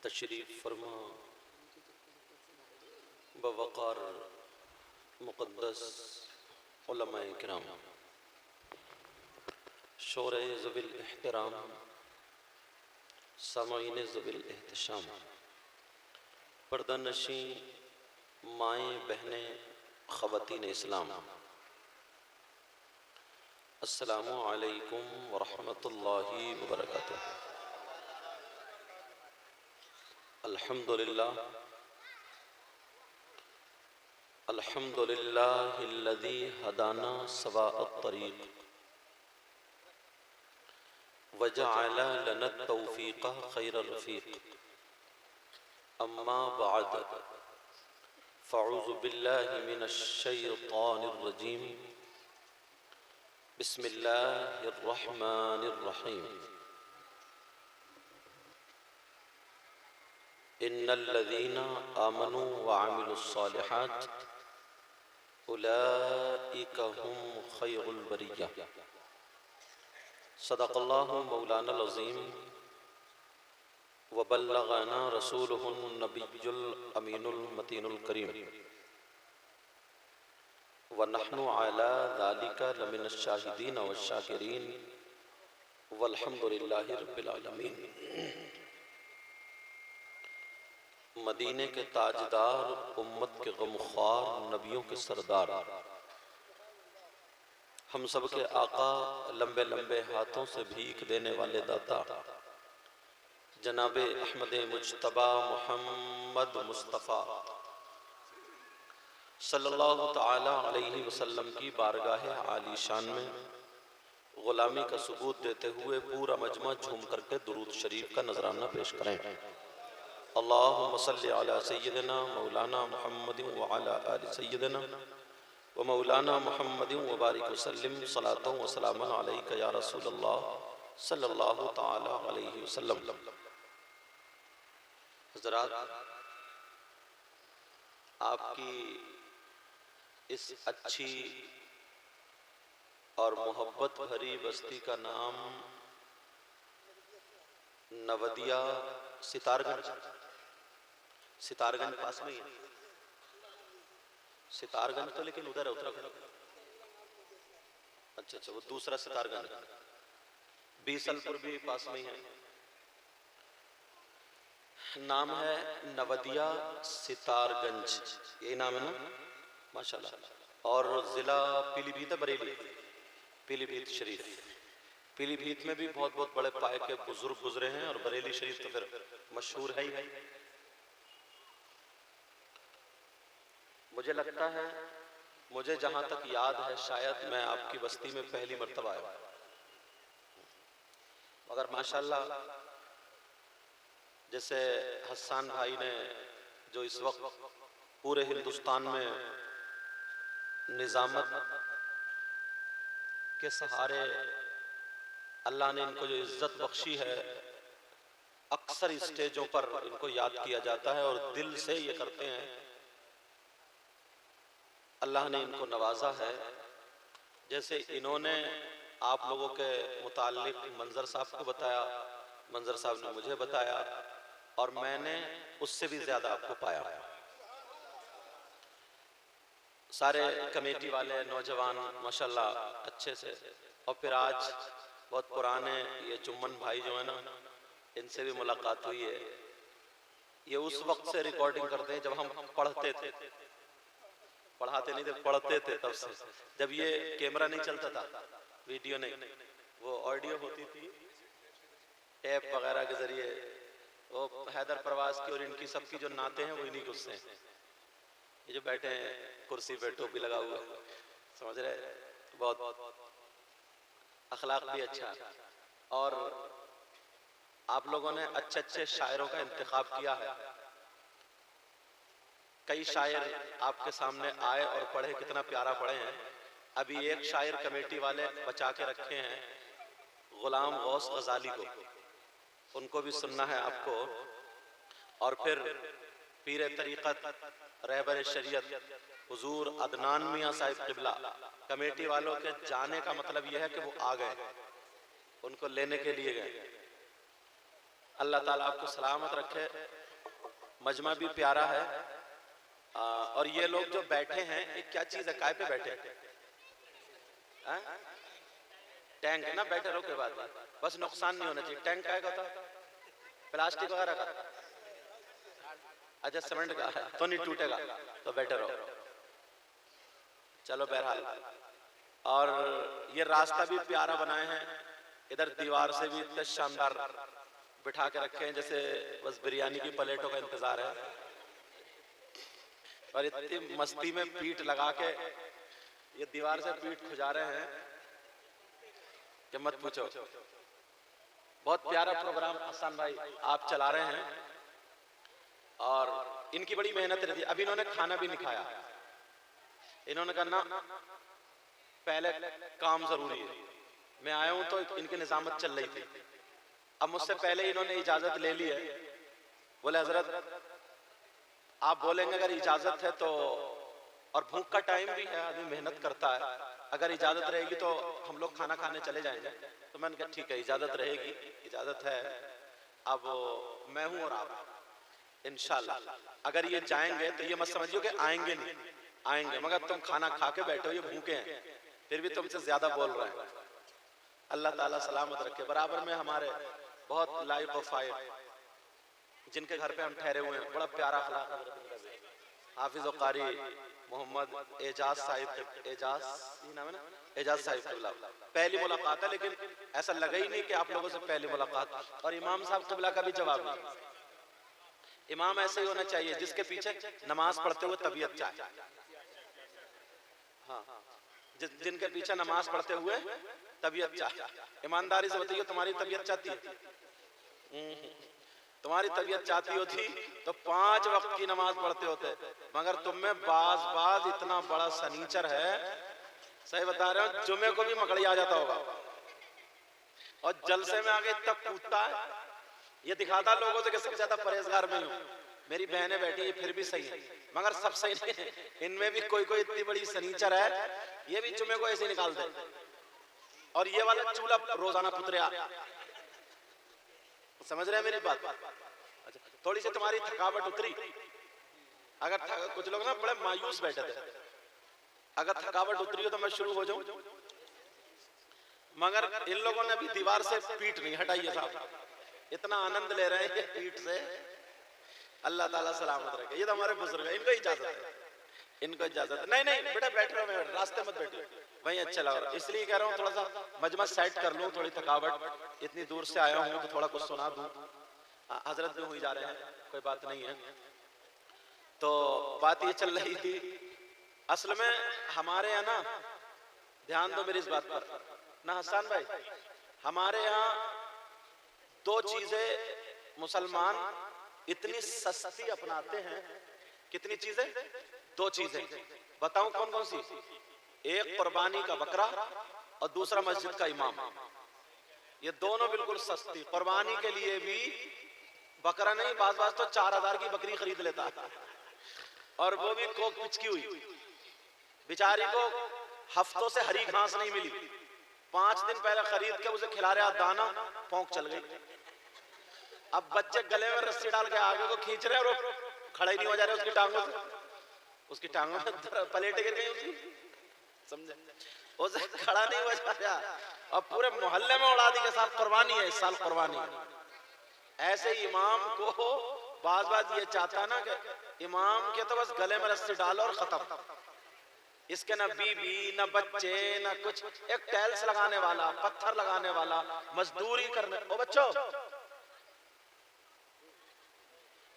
तशरीफ़ फरमा बवक़ार मुक़द्दस उलमाए किराम, शोरे ज़बिल एहतराम, सामईन ज़बिल एहतशाम, पर्दा नशीं माएँ बहनें ख़वातीन इस्लाम, अस्सलामु अलैकुम वरहमतुल्लाहि वबरकातुह। अल्हम्दुलिल्लाह अल्हम्दुलिल्लाहिल्लज़ी हदाना सवाअत तरीक़ वजअल लना तौफ़ीक़ खैर रफ़ीक़। अम्मा बअद फ़अऊज़ु बिल्लाहि मिनश शैतानिर रजीम। बिस्मिल्लाहिर रहमानिर रहीम। इन्नल्लज़ीना आमनू व अमिलुस्सालिहात उलाइका हुम खैरुल बरिय्या। सदक़ल्लाहु मौलानल अज़ीम व बल्लग़ना रसूलुहुन नबियुल अमीनुल मतीनुल करीम व नहनु अला ज़ालिका लमिनश शाहिदीन वश्शाकिरीन वल्हम्दुलिल्लाहि रब्बिल आलमीन। मदीने के ताजदार, उम्मत के गमख्वार, नबियों के सरदार, हम सब के आका, लंबे लंबे हाथों से भीख देने वाले दाता जनाबे अहमद मुज्तबा मुहम्मद मुस्तफ़ा सल्लल्लाहु ताला अलैहि वसल्लम की बारगाह आलीशान में गुलामी का सबूत देते हुए पूरा मजमा झूम करके दुरूद शरीफ का नजराना पेश करें। अल्लाहुम्मा सल्लि अला सय्यिदिना मौलाना मुहम्मदिन व अला आलि सय्यिदिना व मौलाना मुहम्मदिन व बारिक वसल्लिम सलातन व सलामन अलैका या रसूलल्लाह सल्लल्लाहु ताला अलैहि वसल्लम। हज़रात, आपकी इस अच्छी और मोहब्बत भरी बस्ती का नाम नवदिया सितारगंज। सितारगंज पास में ही है। सितारगंज तो लेकिन उधर है उत्तराखंड। अच्छा, वो दूसरा सितारगंज। बीसलपुर भी पास में ही है। नाम है नवदिया सितारगंज, ये नाम है ना, माशाल्लाह। और जिला पीलीभीत है, बरेली, पीलीभीत शरीफ। पीलीभीत में भी बहुत बहुत बड़े पाए के बुजुर्ग गुजरे हैं और बरेली शरीफ तो फिर मशहूर है ही। मुझे लगता है, मुझे जहां तक याद है, शायद मैं आपकी बस्ती में पहली मर्तबा आया, मगर माशाल्लाह जैसे हसन भाई ने जो इस वक्त पूरे हिंदुस्तान में निजामत के सहारे अल्लाह ने इनको जो इज्जत बख्शी है, अक्सर स्टेजों पर इनको याद किया जाता है और दिल से ये करते हैं। अल्लाह ने इनको नवाजा है। जैसे इन्होंने आप लोगों के मुताल्लिक मंजर साहब को बताया, मंजर साहब ने मुझे बताया और मैंने उससे भी ज्यादा आपको पाया। सारे कमेटी वाले नौजवान माशाल्लाह अच्छे से, और फिर आज बहुत पुराने ये चुम्मन भाई जो है ना, इनसे भी मुलाकात हुई है। ये उस वक्त से रिकॉर्डिंग करते हैं जब हम पढ़ते थे, पढ़ाते नहीं थे, पढ़ते थे। तब से जब ये कैमरा नहीं चलता था, वीडियो नहीं, वो ऑडियो होती थी टेप वगैरह के जरिए। वो हैदर प्रवास की और इनकी सबकी जो नाते हैं वो इन्हीं के उससे। ये जो बैठे हैं कुर्सी पे टोपी लगा हुआ, समझ रहे, बहुत अखलाक भी अच्छा। और आप लोगों ने अच्छे अच्छे शायरों का इंतखाब किया है। कई शायर आपके सामने आए और पढ़े, कितना प्यारा पढ़े हैं। अभी एक शायर कमेटी वाले बचा के रखे हैं, गुलाम गौस गजाली को, उनको भी सुनना है आपको। और फिर पीर तरीक़त रहबर शरीयत हुजूर अदनान मियाँ साहिब क़िबला, कमेटी वालों के जाने का मतलब यह है कि वो आ गए, उनको लेने के लिए गए। अल्लाह ताला आपको सलामत रखे। मजमा भी प्यारा है। और ये लोग जो बैठे हैं, ये क्या चीज है, काय पे बैठे हैं? टैंक ना, बैठे रहो, कोई बात नहीं, बस नुकसान नहीं होना चाहिए। टैंक काय का होता? प्लास्टिक वगैरह का? अच्छा, सीमेंट का है तो नहीं टूटेगा, तो बैठे रहो। चलो बहरहाल, और ये रास्ता भी प्यारा बनाए हैं, इधर दीवार से भी इतने शानदार बिठा के रखे हैं जैसे बस बिरयानी की प्लेटों का इंतजार है। और इतनी मस्ती में पीठ लगा के ये दीवार से पीठ खुजा रहे हैं कि मत पूछो। बहुत प्यारा प्रोग्राम हसन भाई आप चला रहे हैं, और इनकी बड़ी मेहनत रहती है। अभी इन्होंने खाना भी नहीं खाया, इन्होंने कहा ना पहले काम जरूरी है। मैं आया हूं तो इनकी निजामत चल रही थी, अब मुझसे पहले इन्होंने इजाजत ले ली है। बोले हजरत आप बोलेंगे अगर इजाजत है तो, और भूख का टाइम भी है, आदमी मेहनत करता है, अगर इजाजत रहेगी तो हम लोग खाना खाने चले जाएंगे। तो मैंने कहा ठीक है, इजाजत रहेगी, इजाजत है। अब मैं हूं और आप, इंशाल्लाह अगर ये जाएंगे तो ये मत समझिए कि आएंगे नहीं, आएंगे, मगर तुम खाना खा के बैठे हो, ये भूखे हैं, फिर भी तुमसे ज्यादा बोल रहे हैं। अल्लाह ताला सलामत रखे। बराबर में हमारे बहुत लाइफ ऑफ फायर जिनके घर पे हम ठहरे हुए हैं, बड़ा प्यारा अखलाक, हाफिज और कारी मोहम्मद एजाज साहिब, एजाज ही नाम है ना, एजाज साहिब किबला। पहली मुलाकात है, लेकिन ऐसा लगा ही नहीं कि आप लोगों से पहली मुलाकात। और इमाम साहब किबला का भी जवाब नहीं। इमाम ऐसे ही होना चाहिए जिसके पीछे नमाज पढ़ते हुए तबीयत चाहे। हाँ, जिनके पीछे नमाज पढ़ते हुए तबीयत चाहे। ईमानदारी से बताइए, तुम्हारी तबीयत चाहती है? तुम्हारी तबीयत चाहती होती तो 5 वक्त की नमाज पढ़ते होते, मगर तुम में बाज इतना बड़ा सनीचर है, सही बता रहे हो, जुमे को भी मकड़ी आ जाता होगा, और जलसे में आगे इतना कूदता है, ये दिखाता लोगों से कि सबसे ज्यादा परहेजगार मैं हूँ। मेरी बहनें बैठी है फिर भी सही है, मगर सब सही नहीं है, इनमें भी कोई कोई इतनी बड़ी सनीचर है, ये भी जुमे को ऐसे निकाल दे। और ये वाला चूल्हा रोजाना पुतरिया, समझ रहे हैं मेरी बात? अच्छा, थोड़ी सी तुम्हारी थकावट उतरी, अगर कुछ लोग ना बड़े मायूस बैठे थे, अगर थकावट उतरी हो तो मैं शुरू हो जाऊं, मगर इन लोगों ने अभी दीवार से पीठ नहीं हटाई है साहब, इतना आनंद ले रहे हैं पीठ से। अल्लाह ताला सलामत रखे। ये तो हमारे बुजुर्ग है, इनको इजाजत है, इनको इजाजत है। नहीं नहीं बेटा बैठ रहो, रास्ते मत बैठो, वहीं अच्छा लग रहा है, इसलिए कह रहा हूँ थोड़ा सा मजमा सेट कर लूँ, थोड़ी थकावट, इतनी दूर से आया हूँ तो थोड़ा कुछ सुना दूँ। हजरत भी हुई जा रहे हैं, कोई बात नहीं है। तो बात ये चल रही थी, असल में हमारे यहाँ ना, ध्यान दो मेरी इस बात पर ना हसन भाई, हमारे यहाँ 2 चीजें मुसलमान इतनी सस्ती अपनाते हैं। कितनी चीजें? 2 चीजें बताऊं कौन कौन सी? एक कुर्बानी का बकरा और दूसरा मस्जिद का इमाम। ये दोनों बिल्कुल सस्ती। कुर्बानी के लिए भी बकरा नहीं, बाज तो 4000 की बकरी खरीद लेता है, और वो भी कोक पिचकी हुई, बेचारी को हफ्तों से हरी घास नहीं मिली, 5 दिन पहले खरीद के उसे खिला रहा दाना, भौंक चल गई। अब बच्चे गले में रस्सी डाल के आगे को खींच रहे और खड़ा ही नहीं हो जा रहे उसकी टांगों से, उसकी टांगों में पलेटे गिर गई उसकी, समझे? उसे खड़ा नहीं हो जा रहा, और पूरे मोहल्ले में उड़ा दी के साथ कुर्बानी है, इस साल कुर्बानी है। ऐसे इमाम को बाज ये चाहता ना कि इमाम के तो बस गले में रस्सी डालो और खत्म, इसके ना बीबी ना बच्चे ना कुछ, एक टाइल्स लगाने वाला, पत्थर लगाने वाला, मजदूरी करने, ओ बच्चों,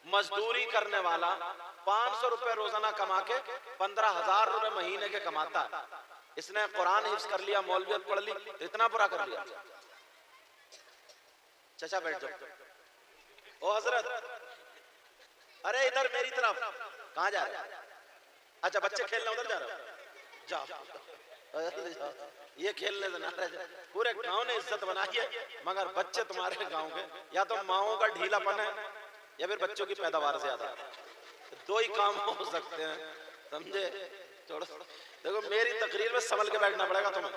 मजदूरी करने वाला 500 रुपए रोजाना कमा के 15,000 रुपए महीने के कमाता है। इसने कुरान हिफ्ज कर लिया, मौलवियत पढ़ ली, तो इतना बुरा कर लिया। चाचा बैठ जाओ। ओ हजरत, अरे इधर मेरी तरफ, कहाँ जा रहे? अच्छा बच्चे खेलने उधर जा रहे हो, जाओ, ये खेलने से ना रहे। पूरे गांव ने इज्जत बनाई है, मगर बच्चे तुम्हारे गांव के या तो माओ का ढीलापन है या फिर बच्चों की पैदावार ज्यादा है, 2 ही काम हो सकते हैं, समझे? थोड़ा देखो मेरी तकरीर में संभल के बैठना पड़ेगा तुम्हें।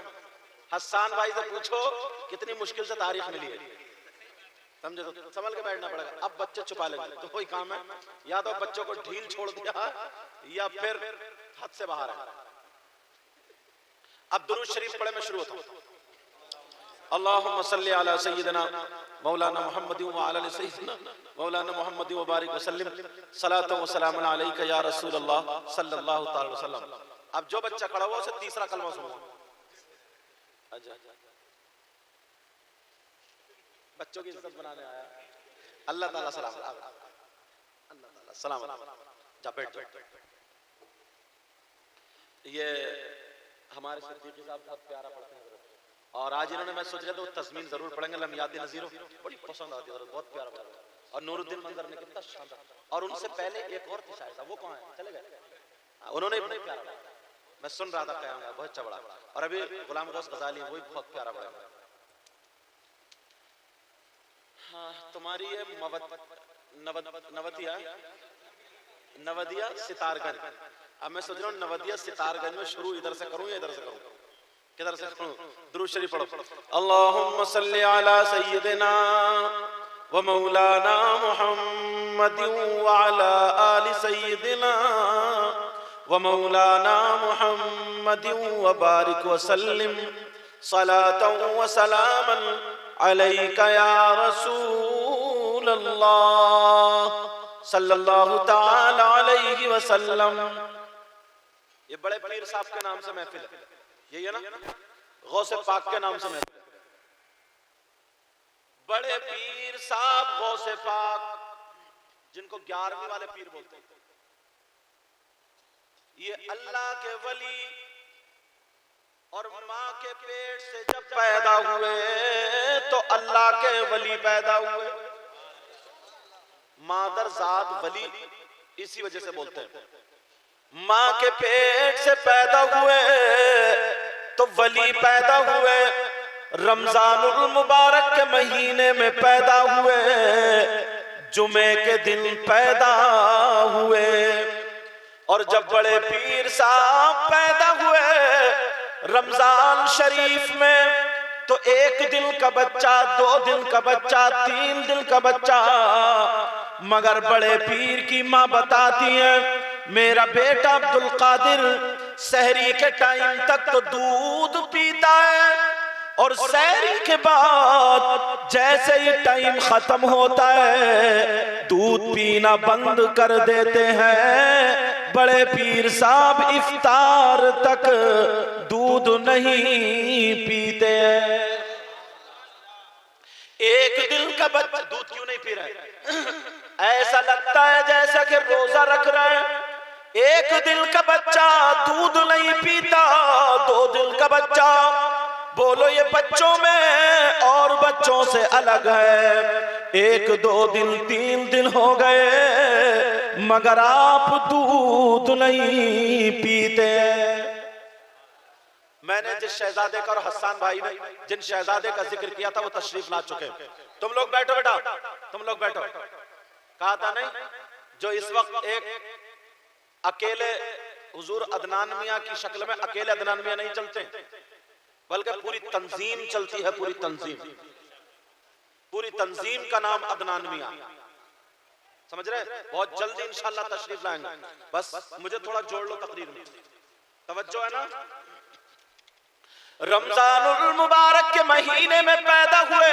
हसन भाई से पूछो कितनी मुश्किल से तारीख मिली है, समझे? तो संभल के बैठना पड़ेगा। अब बच्चे छुपा लेंगे तो कोई काम है, या तो बच्चों को ढील छोड़ दिया या फिर हद से बाहर है। अब दुरूद शरीफ पढ़े, मैं शुरू होता हूँ। अल्लाहुम्मा सल्ली अला सय्यिदिना मौलाना मुहम्मद व अला सय्यिदिना मौलाना मुहम्मद व बारिक वसल्लम सलातो व सलामुन अलैका या रसूल अल्लाह सल्लल्लाहु अलैहि वसल्लम। अब जो बच्चा खड़ा हुआ उसे तीसरा कलमा सुनो। अच्छा, बच्चों की इज्जत बनाने आया। अल्लाह ताला सलाम, अल्लाह ताला सलाम। जा बैठ। ये हमारे सिद्दीकी साहब बहुत प्यारा पढ़ते हैं और आज इन्होंने, मैं सोच रहा था वो तस्मीन जरूर पढ़ेंगे, लम्यात नज़ीरो बड़ी पसंद आती है, बहुत प्यारा पढ़ा। और नूरुद्दीन मंजर ने कितना शानदार। और उनसे पहले एक और थी शायद, वो कौन है, चले गए, उन्होंने भी बहुत प्यारा पढ़ा। मैं सुन रहा था क्या बहुत अच्छा पढ़ा। और अभी गुलाम गौस गजाली वो भी बहुत प्यारा पढ़ा। हाँ, तुम्हारी ये नवदिया सितारगंज। अब मैं सोच रहा हूँ नवदिया सितारगंज में शुरू इधर से करूँ या इधर से करूँ, किधर से करूँ? दुरूद शरीफ पढ़ो। अल्लाहुम्मा सल्ली अला सय्यिदिना व मौलाना मुहम्मद व अला आलि सय्यिदिना व मौलाना मुहम्मद व बारिक व सल्लिम सलातन व सलामन अलैका या रसूल अल्लाह सल्लल्लाहु ताला अलैहि वसल्लम। ये बड़े पीर साहब के नाम से महफिल है, यही है ना, गौसे पाक के नाम से महफिल है। बड़े पीर साहब गौसे पाक, जिनको 11वीं वाले पीर बोलते हैं, ये अल्लाह के वली और माँ के पेट से जब पैदा हुए तो अल्लाह के वली पैदा हुए। मादरजाद वली इसी वजह से बोलते हैं, माँ के पेट से पैदा हुए तो वली पैदा हुए। रमजानुल मुबारक के महीने में पैदा हुए, जुमे के दिन पैदा हुए। और जब बड़े पीर साहब पैदा हुए रमजान शरीफ में, तो 1 दिन का बच्चा, 2 दिन का बच्चा, 3 दिन का बच्चा, मगर बड़े पीर की माँ बताती है मेरा बेटा अब्दुल कादिर सहरी के टाइम तक तो दूध पीता है, और सहरी के बाद जैसे ही टाइम खत्म होता है दूध पीना बंद कर देते हैं। बड़े पीर साहब इफ्तार तक दूध नहीं पीते। 1 दिन का बच्चा दूध क्यों नहीं पी रहा है? ऐसा लगता है जैसा कि रोजा रख रहा है। 1 दिन का बच्चा दूध नहीं पीता, 2 दिन का बच्चा, बोलो ये बच्चों में और बच्चों से अलग है। 1, 2 दिन, 3 दिन हो गए मगर आप दूध नहीं पीते। मैंने जिस शहजादे का और हसन भाई ने जिन शहजादे का जिक्र किया था वो तशरीफ ला चुके हैं। तुम लोग बैठो बेटा, तुम लोग बैठो। कहा था नहीं, जो इस वक्त एक अकेले हुजूर अदनान मियां की शक्ल में, अकेले अदनान मियां नहीं चलते बल्कि पूरी तंजीम चलती है, पूरी तंजीम का नाम अदनान मियां। समझ रहे? बहुत जल्दी इंशाल्लाह तशरीफ लाएंगे, बस मुझे थोड़ा जोड़ लो तकरीर में, तवज्जो है ना। रमजानुल मुबारक के महीने में पैदा हुए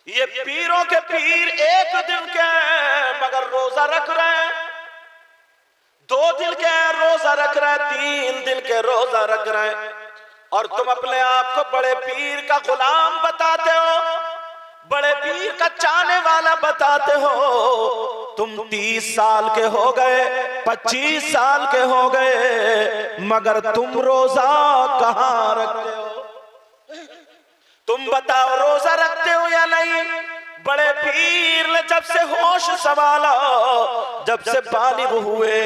ये पीरों के पीर 1 दिन के मगर रोजा रख रहे हैं, 2 दिन के रोजा रख रहे हैं, 3 दिन के रोजा रख रहे हैं। और तुम अपने आप को बड़े पीर का गुलाम बताते हो, बड़े पीर का चाहने वाला बताते हो। तुम 30 साल के हो गए, 25 साल के हो गए मगर तुम रोजा कहाँ रखते हो? तुम बताओ रोजा रखते हो या नहीं? बड़े पीर ने जब से होश संभाला, जब से बालिग हुए,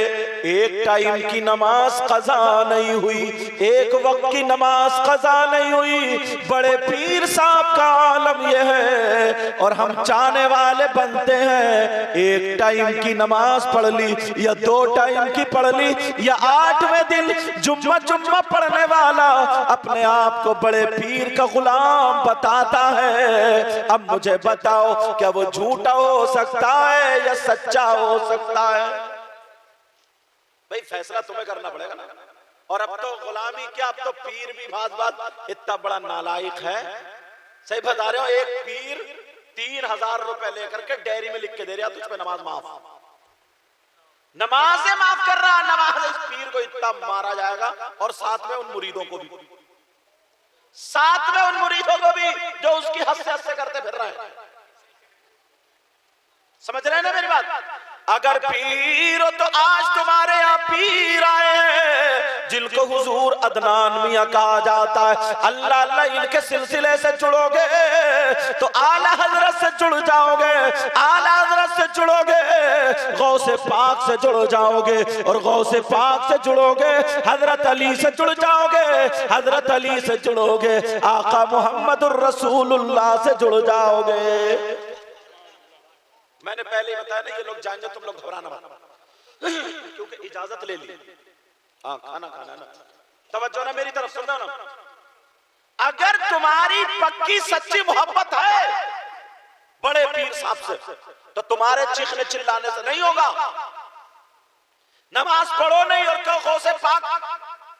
एक टाइम की नमाज कज़ा नहीं हुई, एक वक्त की नमाज कज़ा नहीं हुई। बड़े पीर साहब का आलम यह है, और हम चाहने वाले बनते हैं एक टाइम की नमाज पढ़ ली या 2 टाइम की पढ़ ली या 8वें दिन जुम्मा जुम्मा पढ़ने वाला अपने आप को बड़े पीर का गुलाम बताता है। अब मुझे बताओ, क्या वो झूठा हो सकता है या सच्चा हो सकता है? भाई फैसला तुम्हें करना पड़ेगा ना। और अब तो गुलामी क्या, अब तो पीर भी बात इतना बड़ा नालायक है। सही बता रहे हो, एक पीर 3000 रुपए लेकर के डेयरी में लिख के दे रहा तुझ पे नमाज माफ, नमाज माफ कर रहा, नमाज। इस पीर को इतना मारा जाएगा, और साथ में उन मुरीदों को भी, साथ में उन मुरीदों को भी जो उसकी हंसे करते फिर रहे हैं। समझ रहे हैं ना मेरी बात? अगर पीर हो तो आज तुम्हारे यहाँ पीर आए हैं जिनको हुजूर अदनान मियां कहा जाता है। अल्लाह अल्लाह इनके सिलसिले से जुड़ोगे तो आला हजरत से जुड़ जाओगे, आला हजरत से जुड़ोगे गौसे पाक से जुड़ जाओगे, और गौसे पाक से जुड़ोगे हजरत अली से जुड़ जाओगे, हजरत अली से जुड़ोगे आका मुहम्मदुर रसूलुल्लाह से जुड़ जाओगे। मैंने पहले ही बताया ना, ये लोग जाएंगे, तुम लोग घबराना मत, क्योंकि इजाजत ले ली। हाँ, खाना खाना ना, तवज्जो ना मेरी तरफ, सुनना ना। अगर तुम्हारी पक्की सच्ची मोहब्बत है बड़े पीर साहब से, तो तुम्हारे चीखने चिल्लाने से नहीं होगा। नमाज पढ़ो नहीं और कहो गौसे पाक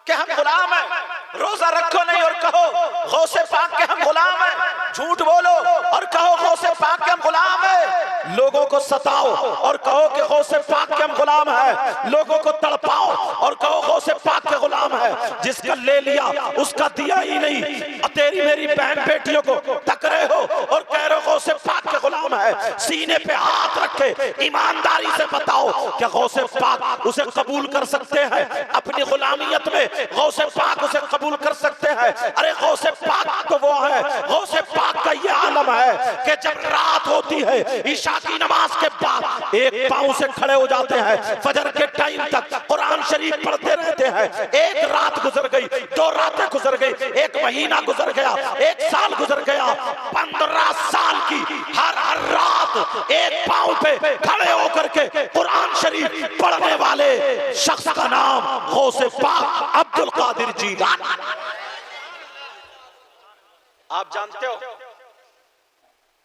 के हम गुलाम हैं, रोजा रखो नहीं और कहो गौसे पाक के हम गुलाम हैं, झूठ बोलो और कहो गौसे पाक के हम गुलाम हैं, लोगों को सताओ और कहो कि गौसे पाक के हम गुलाम हैं, लोगों को तड़पाओ और कहो गौसे पाक के गुलाम है। जिसका ले लिया उसका दिया ही नहीं, और तेरी मेरी बहन बेटियों को टकरे हो और कह रहे हो गौसे पाक के गुलाम है। सीने पे हाथ रखे ईमानदारी से बताओ, क्या गौसे पाक उसे कबूल कर सकते हैं? अपनी गुलामियत में गौसे पाक उसे कबूल कर सकते हैं? अरे गौसे पाक तो वो है, गौसे पाक का ये आलम है कि जब रात होती है ईशा की नमाज के बाद एक पांव से खड़े हो जाते हैं, फजर के टाइम तक कुरान शरीफ पढ़ते रहते हैं। एक रात गुजर गई, 2 रातें गुजर गई, 1 महीना गुजर गया, 1 साल गुजर गया, 15 साल की हर रात एक पांव पे खड़े होकर के कुरान शरीफ पढ़ने वाले शख्स का नाम गौसे पाक अब्दुल कादिर जीलानी। आप जानते हो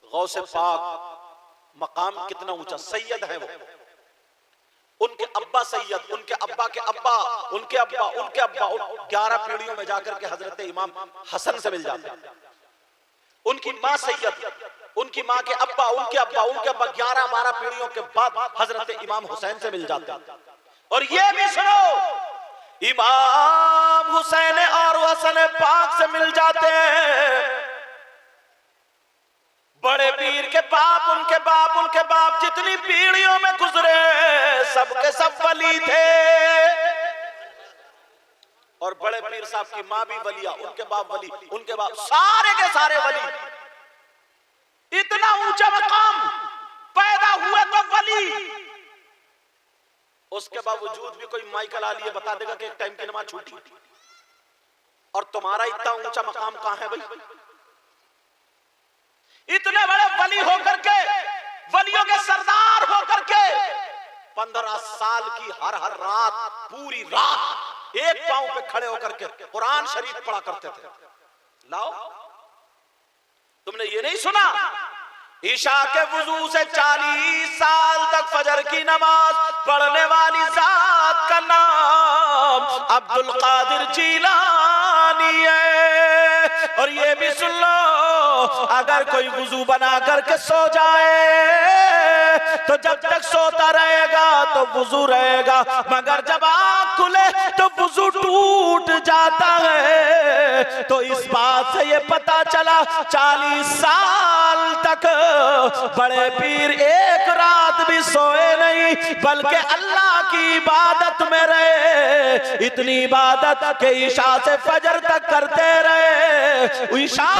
गौसे पाक मकाम कितना ऊंचा, सैयद है वो, उनके अब्बा सैयद, उनके अब्बा के अब्बा, उनके अब्बा, उनके अब्बा, 11 पीढ़ियों में जाकर के हजरत इमाम हसन से मिल जाते हैं। उनकी माँ सैयद, उनकी माँ के अब्बा, उनके अब्बा, उनके अब्बा, 11-12 पीढ़ियों के बाद हजरत इमाम हुसैन से मिल जाते हैं। और ये भी सुनो, इमाम हुसैन और हसन पाक से मिल जाते हैं। बड़े पीर के बाप, उनके बाप, उनके बाप जितनी पीढ़ियों में गुजरे सबके सब वली थे, और बड़े पीर साहब की माँ भी वलिया, उनके बाप वली, उनके बाप, सारे के सारे वली। इतना ऊंचा मकाम, पैदा हुए तो वली। उसके बावजूद भी कोई माइकल आली ये बता देगा कि एक टाइम की नमाज छूटी, और तुम्हारा इतना ऊंचा मकाम कहां है भाई? इतने बड़े वली होकर के, वलियों के सरदार होकर के 15 साल की हर रात, पूरी रात एक पांव पे खड़े होकर के कुरान शरीफ पढ़ा करते थे। लाओ, तुमने ये नहीं सुना? ईशा के वुजू से 40 साल तक फजर की नमाज पढ़ने वाली जात का नाम अब्दुल कादिर जीलानी है। और ये भी सुन लो, अगर कोई वुजू बना करके सो जाए तो जब तक सोता रहेगा तो वुजू रहेगा, मगर जब आँख खुले तो वुजू टूट जाता है। तो इस बात से ये पता चला 40 साल तक बड़े पीर एक रात भी सोए नहीं, बल्कि अल्लाह की इबादत में रहे। इतनी इबादत के ईशा से फजर तक करते रहे। ईशा